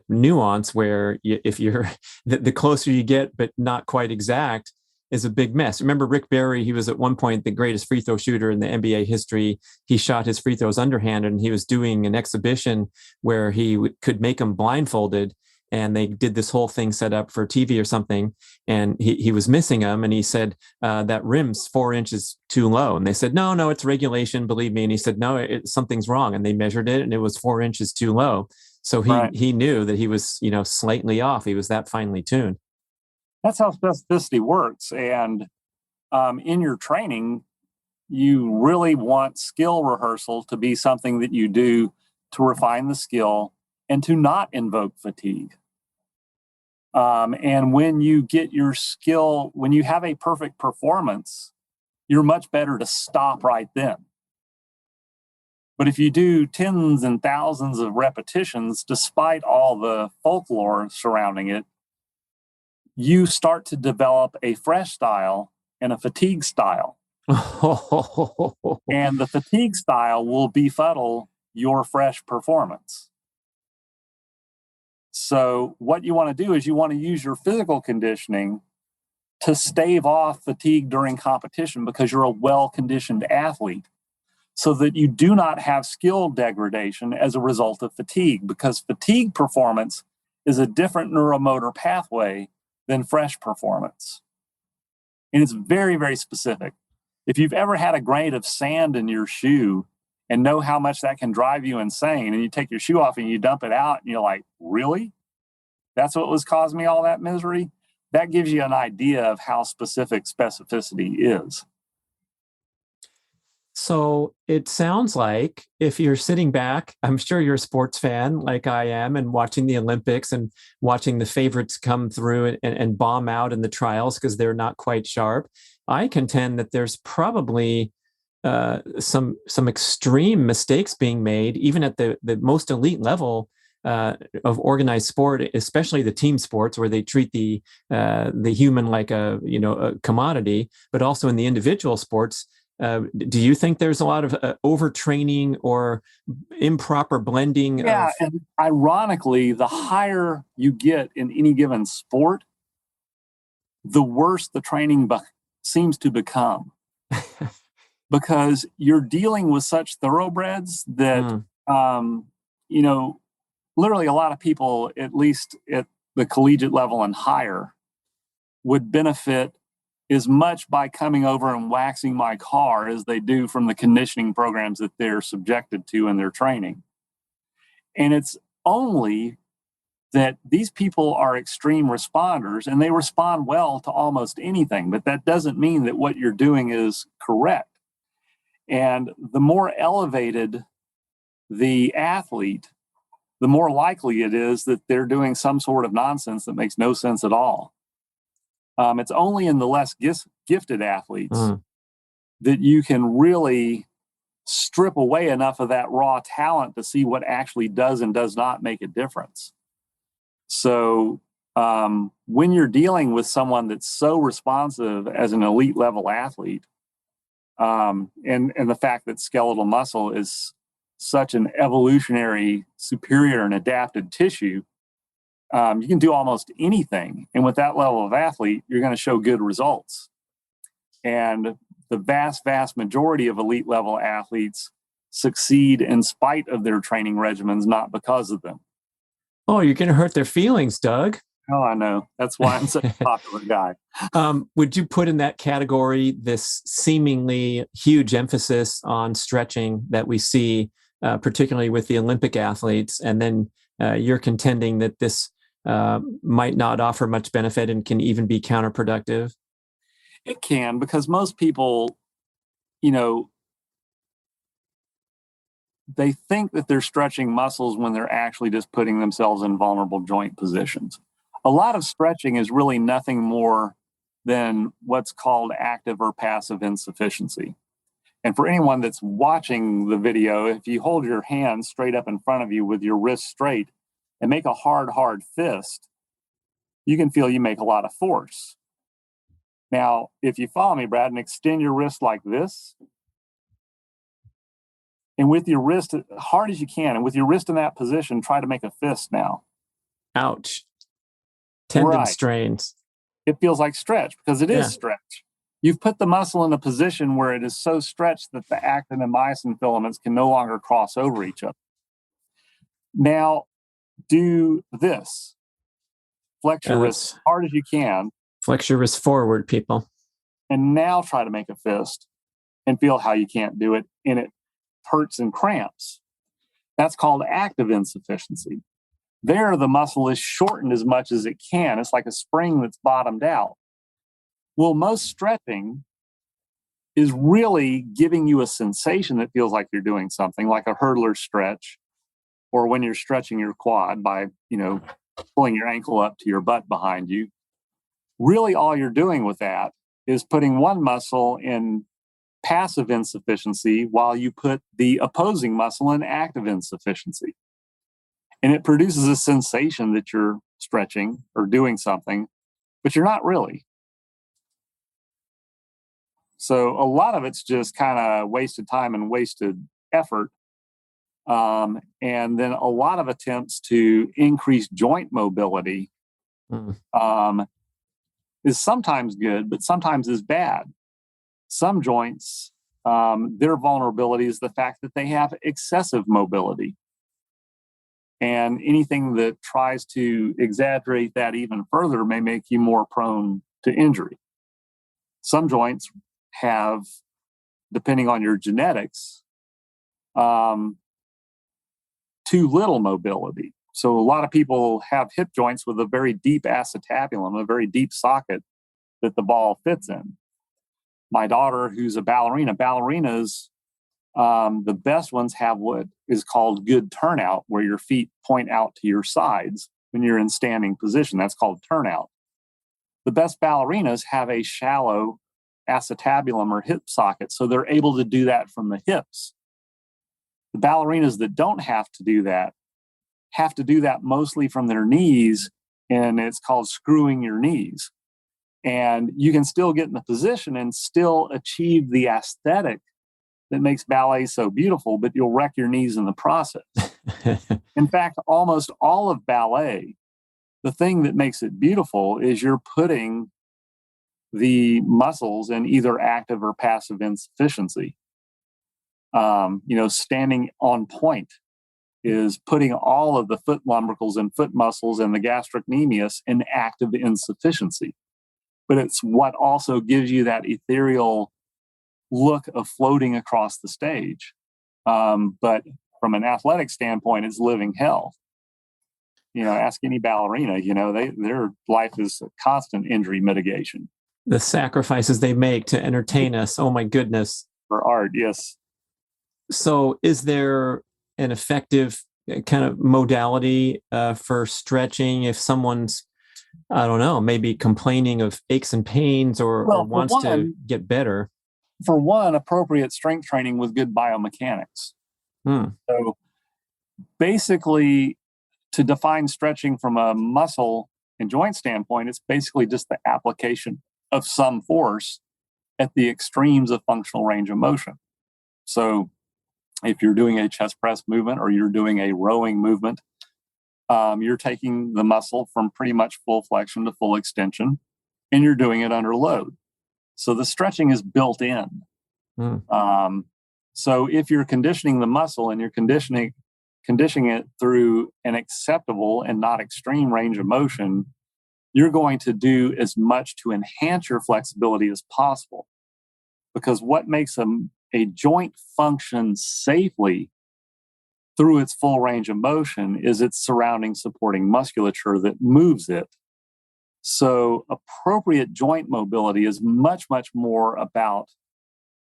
nuance where if you're the closer you get, but not quite exact, is a big mess. Remember Rick Barry? He was at one point the greatest free throw shooter in the NBA history. He shot his free throws underhanded, and he was doing an exhibition where he could make them blindfolded. And they did this whole thing set up for TV or something, and he was missing them. And he said, that rim's 4 inches too low. And they said, no, it's regulation, believe me. And he said, no, something's wrong. And they measured it, and it was 4 inches too low. So he knew that he was, slightly off. He was that finely tuned. That's how specificity works. And in your training, you really want skill rehearsal to be something that you do to refine the skill and to not invoke fatigue. And when you get your skill, when you have a perfect performance, you're much better to stop right then. But if you do tens and thousands of repetitions, despite all the folklore surrounding it, you start to develop a fresh style and a fatigue style. And the fatigue style will befuddle your fresh performance. So what you want to do is you want to use your physical conditioning to stave off fatigue during competition because you're a well-conditioned athlete, so that you do not have skill degradation as a result of fatigue, because fatigue performance is a different neuromotor pathway than fresh performance. And it's very, very specific. If you've ever had a grain of sand in your shoe and know how much that can drive you insane. And you take your shoe off and you dump it out and you're like, really? That's what was causing me all that misery? That gives you an idea of how specific specificity is. So it sounds like if you're sitting back, I'm sure you're a sports fan like I am, and watching the Olympics and watching the favorites come through and bomb out in the trials because they're not quite sharp. I contend that there's probably some extreme mistakes being made, even at the most elite level of organized sport, especially the team sports where they treat the human like a commodity, but also in the individual sports. Do you think there's a lot of overtraining or improper blending? Yeah, and ironically, the higher you get in any given sport, the worse the training seems to become. Because you're dealing with such thoroughbreds that, literally a lot of people, at least at the collegiate level and higher, would benefit as much by coming over and waxing my car as they do from the conditioning programs that they're subjected to in their training. And it's only that these people are extreme responders and they respond well to almost anything, but that doesn't mean that what you're doing is correct. And the more elevated the athlete, the more likely it is that they're doing some sort of nonsense that makes no sense at all. It's only in the less gifted athletes that you can really strip away enough of that raw talent to see what actually does and does not make a difference. So when you're dealing with someone that's so responsive as an elite level athlete, and the fact that skeletal muscle is such an evolutionary, superior, and adapted tissue, you can do almost anything. And with that level of athlete, you're going to show good results. And the vast, vast majority of elite level athletes succeed in spite of their training regimens, not because of them. Oh, you're going to hurt their feelings, Doug. Oh, I know. That's why I'm such a popular guy. Would you put in that category this seemingly huge emphasis on stretching that we see, particularly with the Olympic athletes? And then you're contending that this might not offer much benefit and can even be counterproductive? It can, because most people, they think that they're stretching muscles when they're actually just putting themselves in vulnerable joint positions. A lot of stretching is really nothing more than what's called active or passive insufficiency. And for anyone that's watching the video, if you hold your hand straight up in front of you with your wrist straight and make a hard fist, you can feel you make a lot of force. Now, if you follow me, Brad, and extend your wrist like this, and with your wrist as hard as you can, and with your wrist in that position, try to make a fist now. Ouch. Tendon strains. It feels like stretch because it is stretch. You've put the muscle in a position where it is so stretched that the actin and myosin filaments can no longer cross over each other. Now, do this. Flex your wrist as hard as you can. Flex your wrist forward, people. And now try to make a fist and feel how you can't do it, and it hurts and cramps. That's called active insufficiency. There, the muscle is shortened as much as it can. It's like a spring that's bottomed out. Well, most stretching is really giving you a sensation that feels like you're doing something, like a hurdler stretch, or when you're stretching your quad by, pulling your ankle up to your butt behind you. Really, all you're doing with that is putting one muscle in passive insufficiency while you put the opposing muscle in active insufficiency. And it produces a sensation that you're stretching or doing something, but you're not really. So a lot of it's just kind of wasted time and wasted effort. And then a lot of attempts to increase joint mobility is sometimes good, but sometimes is bad. Some joints, their vulnerability is the fact that they have excessive mobility. And anything that tries to exaggerate that even further may make you more prone to injury. Some joints have, depending on your genetics, too little mobility. So a lot of people have hip joints with a very deep acetabulum, a very deep socket that the ball fits in. My daughter, who's a ballerinas, the best ones have what is called good turnout, where your feet point out to your sides when you're in standing position. That's called turnout. The best ballerinas have a shallow acetabulum or hip socket, so they're able to do that from the hips. The ballerinas that don't have to do that mostly from their knees, and it's called screwing your knees. And you can still get in the position and still achieve the aesthetic that makes ballet so beautiful, but you'll wreck your knees in the process. In fact, almost all of ballet, the thing that makes it beautiful is you're putting the muscles in either active or passive insufficiency. Standing on point is putting all of the foot lumbricals and foot muscles and the gastrocnemius in active insufficiency. But it's what also gives you that ethereal look of floating across the stage. But from an athletic standpoint, it's living hell. Ask any ballerina, their life is a constant injury mitigation. The sacrifices they make to entertain us. Oh my goodness. For art, yes. So is there an effective kind of modality for stretching if someone's, I don't know, maybe complaining of aches and pains or wants to get better? For one, appropriate strength training with good biomechanics. So basically, to define stretching from a muscle and joint standpoint, it's basically just the application of some force at the extremes of functional range of motion. So if you're doing a chest press movement or you're doing a rowing movement, you're taking the muscle from pretty much full flexion to full extension, and you're doing it under load. So the stretching is built in. So if you're conditioning the muscle and you're conditioning it through an acceptable and not extreme range of motion, you're going to do as much to enhance your flexibility as possible. Because what makes a joint function safely through its full range of motion is its surrounding supporting musculature that moves it. So appropriate joint mobility is much, much more about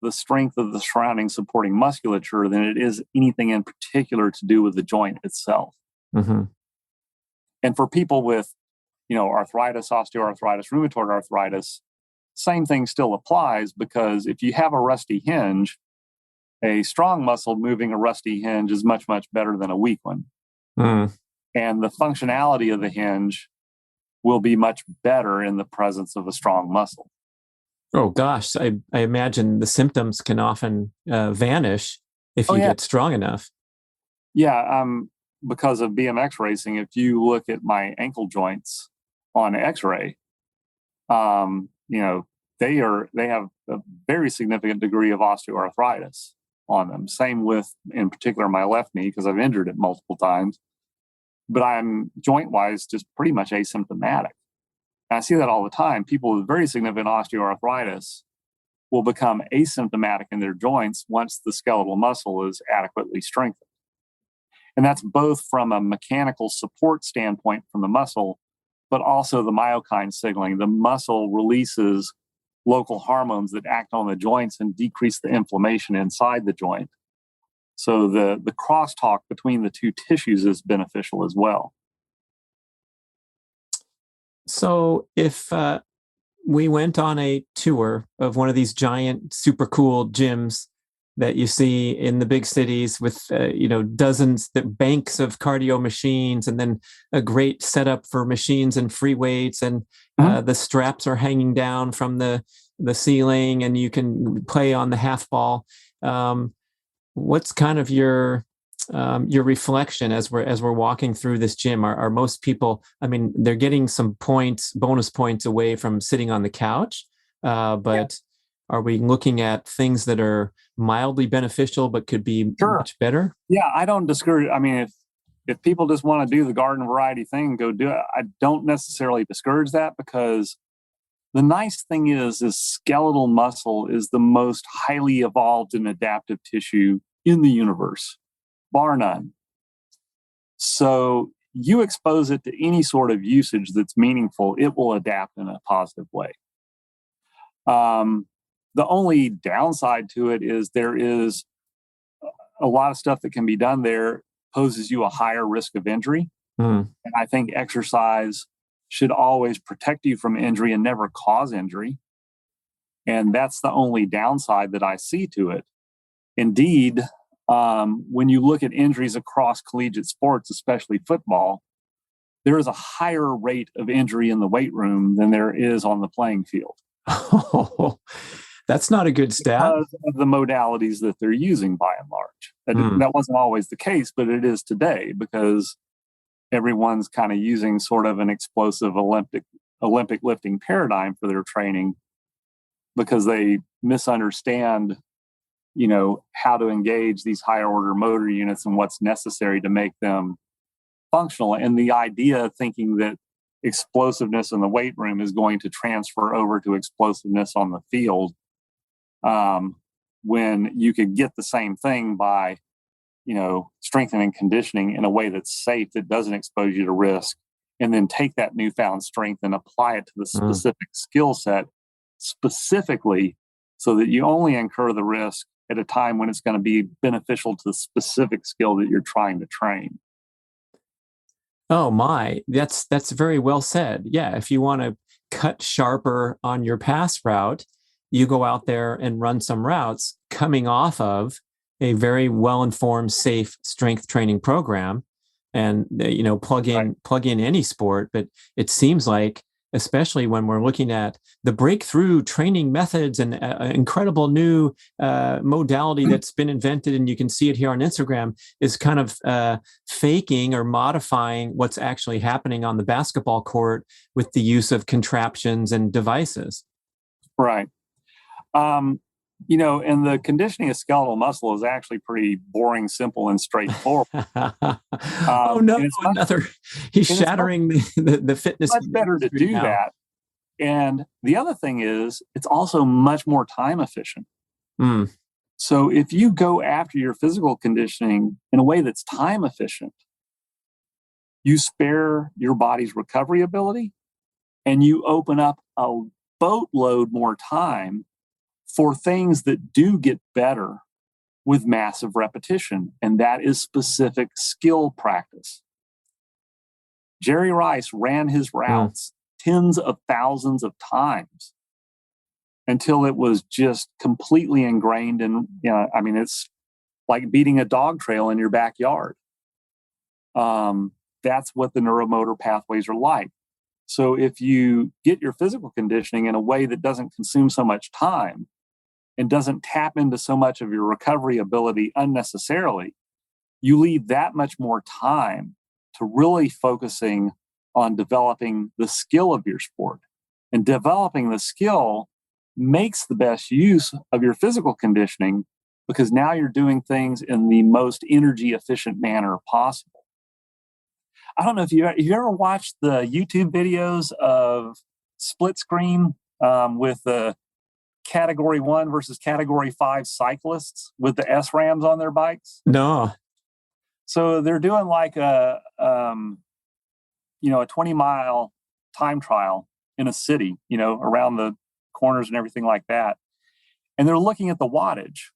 the strength of the surrounding supporting musculature than it is anything in particular to do with the joint itself. Mm-hmm. And for people with, arthritis, osteoarthritis, rheumatoid arthritis, same thing still applies, because if you have a rusty hinge, a strong muscle moving a rusty hinge is much, much better than a weak one. And the functionality of the hinge will be much better in the presence of a strong muscle. Oh gosh, I imagine the symptoms can often vanish if you get strong enough. Yeah, because of BMX racing, if you look at my ankle joints on X-ray, they have a very significant degree of osteoarthritis on them. Same with, in particular, my left knee, because I've injured it multiple times. But I'm joint-wise just pretty much asymptomatic. And I see that all the time. People with very significant osteoarthritis will become asymptomatic in their joints once the skeletal muscle is adequately strengthened. And that's both from a mechanical support standpoint from the muscle, but also the myokine signaling. The muscle releases local hormones that act on the joints and decrease the inflammation inside the joint. So the crosstalk between the two tissues is beneficial as well. So if we went on a tour of one of these giant, super cool gyms that you see in the big cities with, dozens, banks of cardio machines, and then a great setup for machines and free weights, and the straps are hanging down from the ceiling, and you can play on the half ball. What's kind of your reflection as we're walking through this gym? Are most people, they're getting some bonus points away from sitting on the couch, but are we looking at things that are mildly beneficial but could be much better? Yeah, I don't discourage. If people just want to do the garden variety thing, go do it. I don't necessarily discourage that, because the nice thing is skeletal muscle is the most highly evolved and adaptive tissue in the universe, bar none. So you expose it to any sort of usage that's meaningful, it will adapt in a positive way. The only downside to it is there is a lot of stuff that can be done there poses you a higher risk of injury. And I think exercise should always protect you from injury and never cause injury. And that's the only downside that I see to it. Indeed, when you look at injuries across collegiate sports, especially football, there is a higher rate of injury in the weight room than there is on the playing field. Oh, that's not a good stat. Because of the modalities that they're using by and large. That wasn't always the case, but it is today because everyone's kind of using sort of an explosive Olympic lifting paradigm for their training because they misunderstand, how to engage these higher order motor units and what's necessary to make them functional. And the idea thinking that explosiveness in the weight room is going to transfer over to explosiveness on the field, when you could get the same thing by, strengthening and conditioning in a way that's safe, that doesn't expose you to risk, and then take that newfound strength and apply it to the specific skill set specifically so that you only incur the risk at a time when it's going to be beneficial to the specific skill that you're trying to train. Oh my, that's very well said. Yeah, if you want to cut sharper on your pass route, you go out there and run some routes coming off of a very well-informed, safe strength training program, and plug in any sport. But it seems like, especially when we're looking at the breakthrough training methods and incredible new modality that's been invented, and you can see it here on Instagram, is kind of faking or modifying what's actually happening on the basketball court with the use of contraptions and devices. Right. And the conditioning of skeletal muscle is actually pretty boring, simple, and straightforward. Oh no, he's shattering the fitness. It's much better to do that. And the other thing is, it's also much more time efficient. So if you go after your physical conditioning in a way that's time efficient, you spare your body's recovery ability and you open up a boatload more time for things that do get better with massive repetition, and that is specific skill practice. Jerry Rice ran his routes tens of thousands of times until it was just completely ingrained in, it's like beating a dog trail in your backyard. That's what the neuromotor pathways are like. So if you get your physical conditioning in a way that doesn't consume so much time and doesn't tap into so much of your recovery ability unnecessarily, you leave that much more time to really focusing on developing the skill of your sport. And developing the skill makes the best use of your physical conditioning because now you're doing things in the most energy efficient manner possible. I don't know if you ever watched the YouTube videos of split screen with the Category 1 versus Category 5 cyclists with the SRAMs on their bikes? No. So they're doing like a 20-mile time trial in a city, around the corners and everything like that. And they're looking at the wattage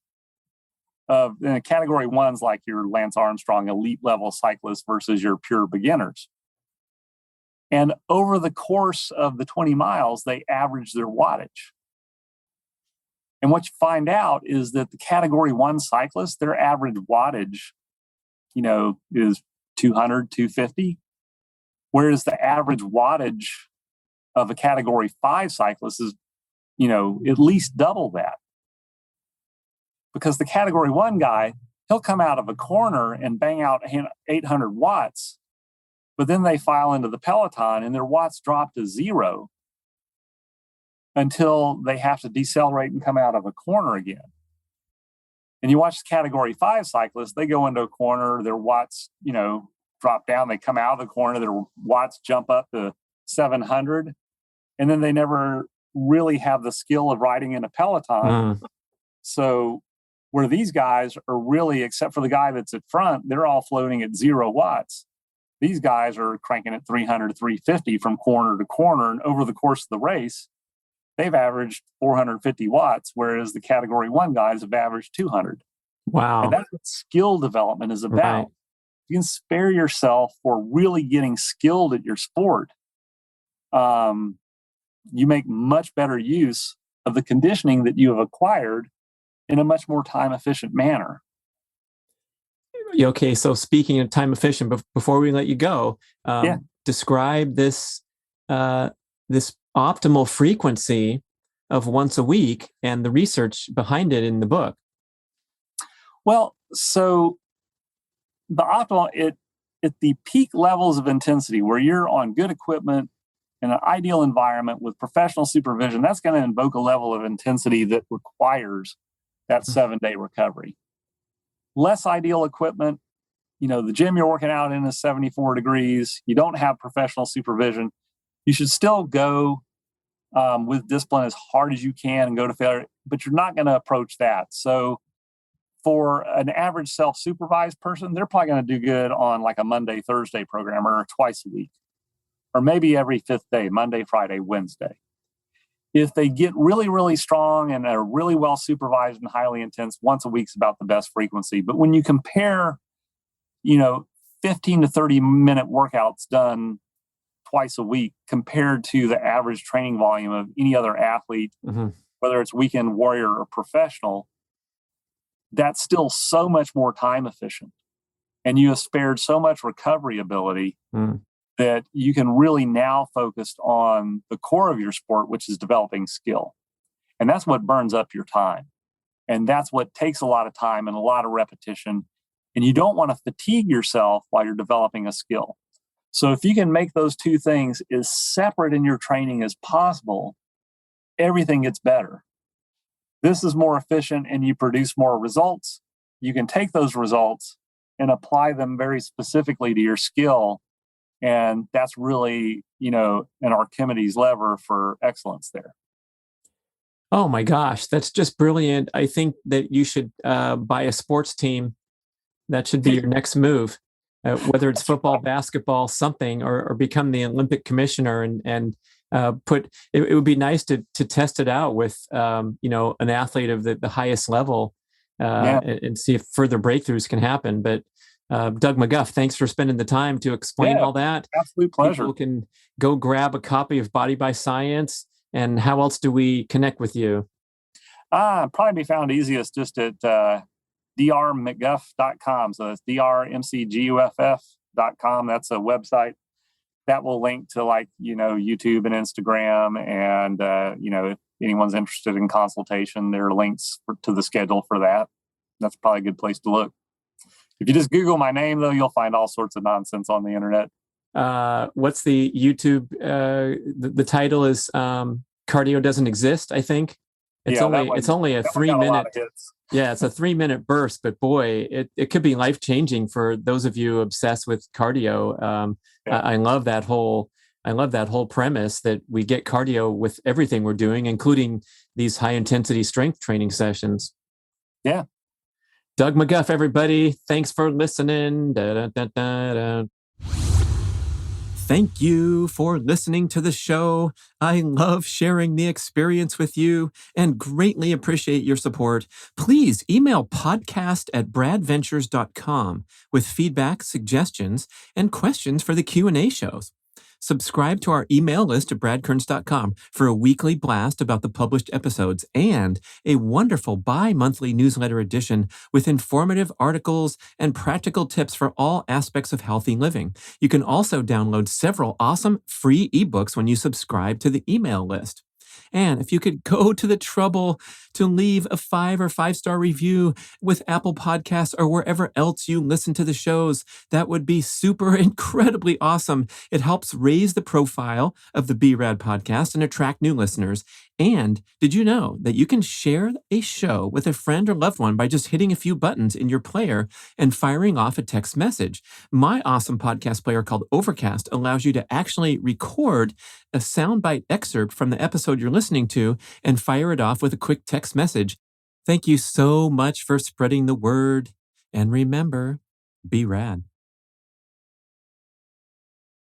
of Category 1's like your Lance Armstrong elite level cyclists versus your pure beginners. And over the course of the 20 miles, they average their wattage. And what you find out is that the Category 1 cyclists, their average wattage, is 200, 250. Whereas the average wattage of a Category 5 cyclist is, at least double that. Because the Category 1 guy, he'll come out of a corner and bang out 800 watts, but then they file into the Peloton and their watts drop to zero until they have to decelerate and come out of a corner again. And you watch the Category 5 cyclists, they go into a corner, their watts, drop down, they come out of the corner, their watts jump up to 700, and then they never really have the skill of riding in a Peloton. So Where these guys are really, except for the guy that's at front, they're all floating at 0 watts. These guys are cranking at 300, 350 from corner to corner. And over the course of the race, they've averaged 450 watts, whereas the category 1 guys have averaged 200. Wow. And that's what skill development is about. Right. You can spare yourself for really getting skilled at your sport. You make much better use of the conditioning that you have acquired in a much more time efficient manner. Okay, so speaking of time efficient, before we let you go, describe this this optimal frequency of once a week and the research behind it in the book. Well, so the optimal, at the peak levels of intensity where you're on good equipment in an ideal environment with professional supervision, that's going to invoke a level of intensity that requires that 7-day recovery. Less ideal equipment, the gym you're working out in is 74 degrees. You don't have professional supervision. You should still go with discipline as hard as you can and go to failure, but you're not going to approach that. So for an average self-supervised person, they're probably going to do good on like a Monday, Thursday program or twice a week, or maybe every 5th day, Monday, Friday, Wednesday. If they get really, really strong and are really well supervised and highly intense, once a week's about the best frequency. But when you compare, 15 to 30 minute workouts done twice a week compared to the average training volume of any other athlete, whether it's weekend warrior or professional, that's still so much more time efficient. And you have spared so much recovery ability that you can really now focus on the core of your sport, which is developing skill. And that's what burns up your time. And that's what takes a lot of time and a lot of repetition. And you don't want to fatigue yourself while you're developing a skill. So if you can make those two things as separate in your training as possible, everything gets better. This is more efficient and you produce more results. You can take those results and apply them very specifically to your skill. And that's really, an Archimedes lever for excellence there. Oh my gosh, that's just brilliant. I think that you should buy a sports team. That should be your next move, whether it's football, basketball, something, or become the Olympic commissioner and put. It would be nice to test it out with an athlete of the highest level and see if further breakthroughs can happen. But Doug McGuff, thanks for spending the time to explain all that. Absolute pleasure. People can go grab a copy of Body by Science. And how else do we connect with you? Probably be found easiest just at drmcguff.com. So it's drmcguff.com. That's a website that will link to YouTube and Instagram. And, if anyone's interested in consultation, there are links to the schedule for that. That's probably a good place to look. If you just Google my name, though, you'll find all sorts of nonsense on the internet. What's the YouTube? The title is Cardio Doesn't Exist, I think. It's only a 3-minute. Yeah, it's a 3-minute burst, but boy, it could be life-changing for those of you obsessed with cardio. I love that whole premise that we get cardio with everything we're doing, including these high-intensity strength training sessions. Yeah. Doug McGuff, everybody. Thanks for listening. Thank you for listening to the show. I love sharing the experience with you and greatly appreciate your support. Please email podcast@bradventures.com with feedback, suggestions, and questions for the Q&A shows. Subscribe to our email list at bradkearns.com for a weekly blast about the published episodes and a wonderful bi-monthly newsletter edition with informative articles and practical tips for all aspects of healthy living. You can also download several awesome free ebooks when you subscribe to the email list. And if you could go to the trouble to leave a 5 or 5-star review with Apple Podcasts or wherever else you listen to the shows, that would be super incredibly awesome. It helps raise the profile of the B.rad podcast and attract new listeners. And did you know that you can share a show with a friend or loved one by just hitting a few buttons in your player and firing off a text message? My awesome podcast player called Overcast allows you to actually record a soundbite excerpt from the episode you're listening to and fire it off with a quick text message. Thank you so much for spreading the word. And remember, be rad.